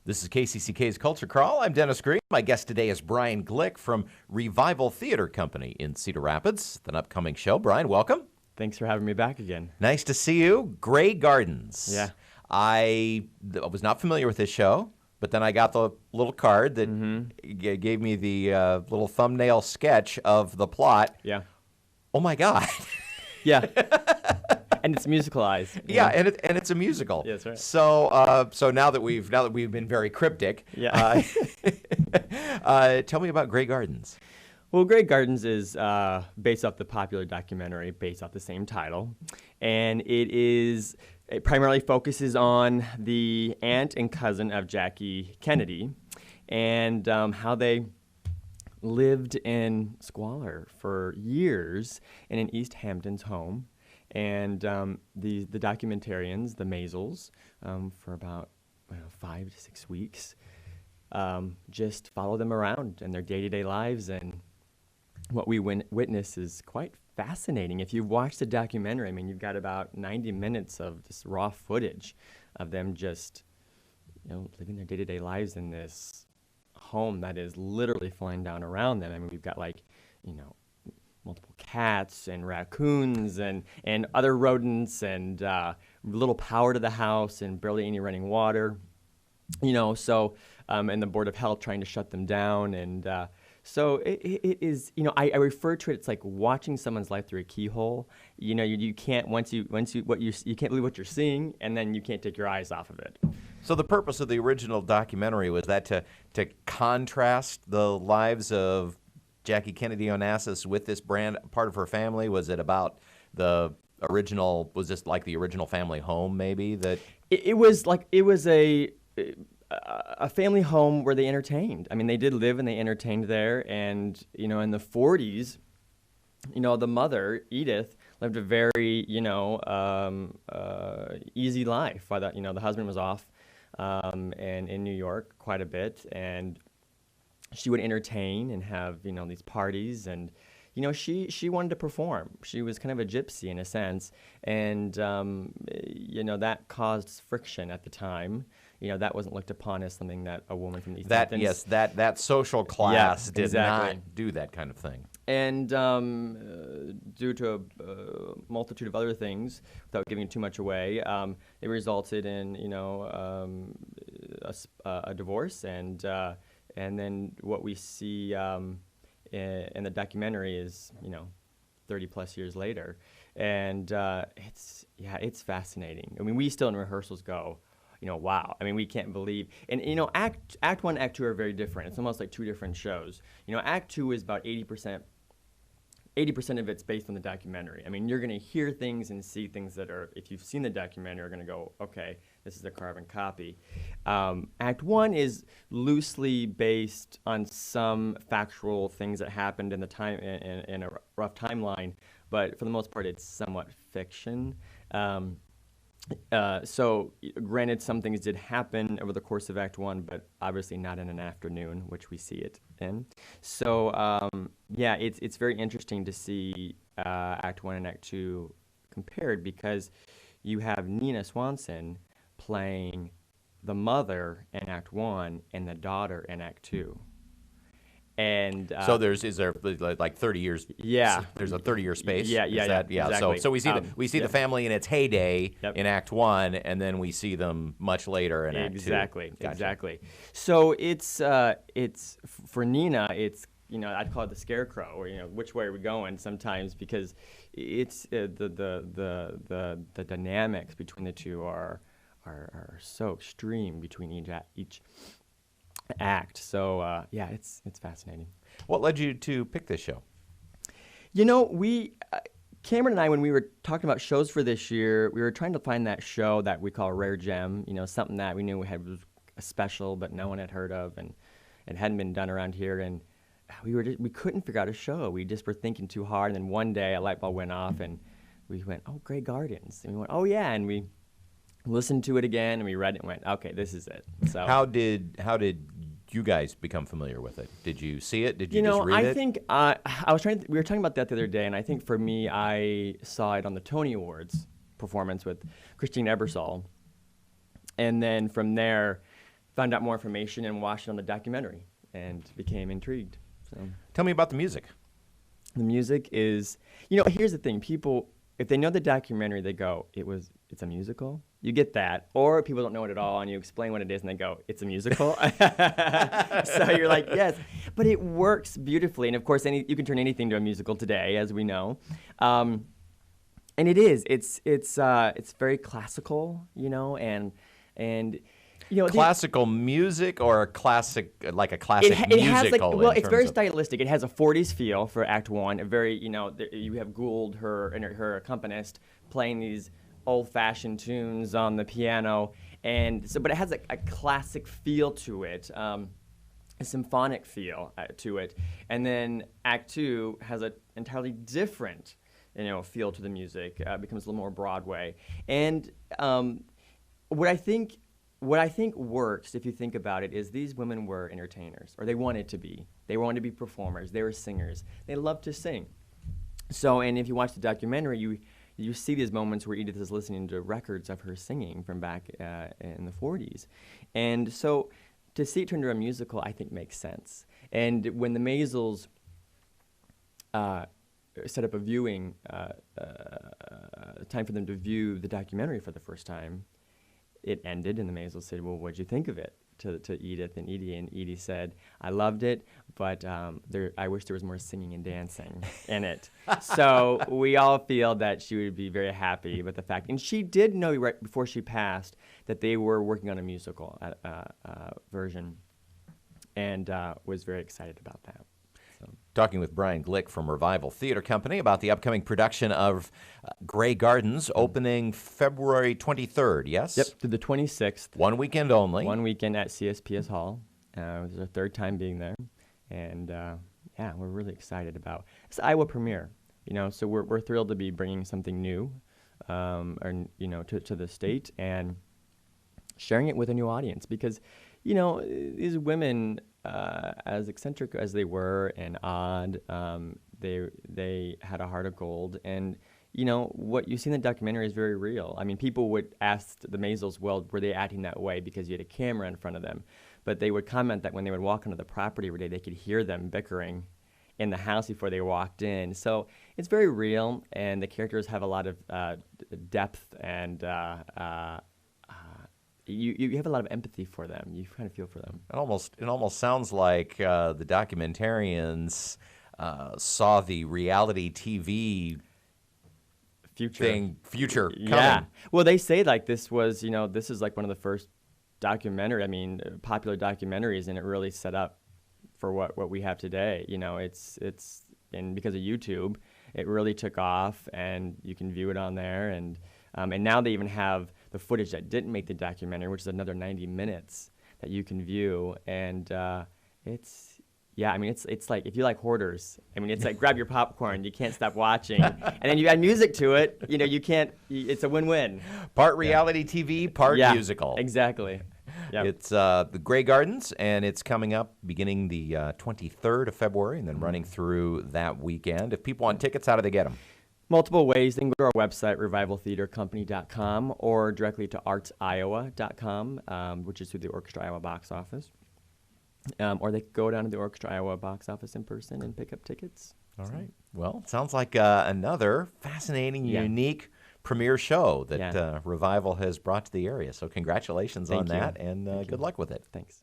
This is KCCK's Culture Crawl. I'm Dennis Green. My guest today is Brian Glick from Revival Theater Company in Cedar Rapids. An upcoming show. Brian, welcome. Thanks for having me back again. Nice to see you. Grey Gardens. Yeah. I was not familiar with this show, but then I got the little card that gave me the little thumbnail sketch of the plot. Yeah. Oh my God. Yeah. And it's musicalized. Yeah, and it's a musical. Yeah, that's right. So now that we've been very cryptic, Yeah. Tell me about Grey Gardens. Well, Grey Gardens is based off the popular documentary based off the same title, and it primarily focuses on the aunt and cousin of Jackie Kennedy, and how they lived in squalor for years in an East Hamptons home. And the documentarians, the Maisels, for about 5 to 6 weeks, just follow them around in their day-to-day lives. And what we witness is quite fascinating. If you've watched the documentary, I mean, you've got about 90 minutes of just raw footage of them just, living their day-to-day lives in this home that is literally flying down around them. I mean, we've got multiple cats and raccoons and other rodents and little power to the house and barely any running water, and the Board of Health trying to shut them down. And so it is, I refer to it, it's like watching someone's life through a keyhole. You can't, you can't believe what you're seeing, and then you can't take your eyes off of it. So the purpose of the original documentary was that to contrast the lives of Jackie Kennedy Onasis with this part of her family? Was it about was this like the original family home maybe? It was a family home where they entertained. I mean, they did live and they entertained there. And, in the 40s, the mother, Edith, lived a very, easy life. While the husband was off and in New York quite a bit. And she would entertain and have, these parties, and, she wanted to perform. She was kind of a gypsy in a sense, and, that caused friction at the time. That wasn't looked upon as something that a woman from the East Hamptons. Yes, that social class did exactly. not do that kind of thing. And due to a multitude of other things, without giving too much away, it resulted in, a divorce, and then what we see in the documentary is, 30 plus years later. And it's fascinating. I mean, we still in rehearsals go, wow. I mean, we can't believe. And, Act 1, Act 2 are very different. It's almost like two different shows. Act 2 is about 80% of it's based on the documentary. I mean, you're going to hear things and see things that are, if you've seen the documentary, are going to go, okay, this is a carbon copy. Act 1 is loosely based on some factual things that happened in the time in a rough timeline, but for the most part, it's somewhat fiction. So, granted, some things did happen over the course of Act 1, but obviously not in an afternoon, which we see it in. So, it's very interesting to see Act 1 and Act 2 compared, because you have Nina Swanson playing the mother in Act 1 and the daughter in Act 2. And so is there like 30 years? Yeah, there's a 30-year space. Yeah. Exactly. So we see the family in its heyday in Act 1, and then we see them much later in Act 2. Exactly. Gotcha. Exactly. So it's for Nina, it's I'd call it the scarecrow, or which way are we going sometimes, because it's the dynamics between the two are so extreme between each act. So it's fascinating. What led you to pick this show? Cameron and I, when we were talking about shows for this year, we were trying to find that show that we call a rare gem, something that we knew was a special but no one had heard of, and it hadn't been done around here, and we couldn't figure out a show. We just were thinking too hard, and then one day a light bulb went off, and we went, oh, Grey Gardens. And we went, oh yeah, and we listened to it again, and we read it and went, okay, this is it. So how did you guys become familiar with it? Did you see it? Did you just read it? I think we were talking about that the other day, and I think for me, I saw it on the Tony Awards performance with Christine Ebersol, and then from there, found out more information and watched it on the documentary and became intrigued. So Tell me about the music. the music is, you know, here's the thing. People, if they know the documentary, they go, it's a musical. You get that. Or people don't know it at all, and you explain what it is, and they go, it's a musical. So you're like, yes. But it works beautifully. And, of course, you can turn anything to a musical today, as we know. And it is. It's very classical, you know, and you know, Classical music or a classic musical? it has like, well, it's very of... stylistic. It has a 40s feel for Act One. A very, you know, you have Gould, her accompanist, playing these old-fashioned tunes on the piano, and so, but it has a classic feel to it, a symphonic feel to it, and then Act Two has an entirely different, you know, feel to the music. Becomes a little more Broadway, and what I think works, if you think about it, is these women were entertainers, or they wanted to be. They wanted to be performers. They were singers. They loved to sing. So, and if you watch the documentary, you see these moments where Edith is listening to records of her singing from back in the 40s. And so to see it turn into a musical, I think makes sense. And when the Maisels set up a viewing, time for them to view the documentary for the first time, it ended, and the Maisels said, well, what'd you think of it? To Edith and Edie said, I loved it, but I wish there was more singing and dancing in it. So we all feel that she would be very happy with the fact, and she did know right before she passed that they were working on a musical version, and was very excited about that. Talking with Brian Glick from Revival Theater Company about the upcoming production of Grey Gardens, opening February 23rd, yes? Yep, to the 26th. One weekend only. One weekend at CSPS Hall. This is our third time being there. And, yeah, we're really excited about it. It's the Iowa premiere, you know, so we're thrilled to be bringing something new, to the state and sharing it with a new audience because, you know, these women, as eccentric as they were and odd, they had a heart of gold. And, you know, what you see in the documentary is very real. I mean, people would ask the Maisels, well, were they acting that way because you had a camera in front of them? But they would comment that when they would walk onto the property every day, they could hear them bickering in the house before they walked in. So it's very real, and the characters have a lot of depth, and you have a lot of empathy for them. You kind of feel for them. It almost sounds like the documentarians saw the reality TV future coming. Yeah. Well, they say like this is like one of the first popular documentaries, and it really set up for what we have today. You know, and because of YouTube, it really took off, and you can view it on there, and now they even have the footage that didn't make the documentary, which is another 90 minutes that you can view, and it's like if you like Hoarders, it's like grab your popcorn, you can't stop watching, and then you add music to it, you know, it's a win-win. Part reality TV, part musical. Exactly. Yep. It's the Grey Gardens, and it's coming up beginning the 23rd of February and then running through that weekend. If people want tickets, how do they get them? Multiple ways. They can go to our website, revivaltheatercompany.com, or directly to artsiowa.com, which is through the Orchestra Iowa box office. Or they can go down to the Orchestra Iowa box office in person and pick up tickets. All right. Well, it sounds like another fascinating, unique premiere show that Revival has brought to the area. So congratulations on that, and good luck with it. Thanks.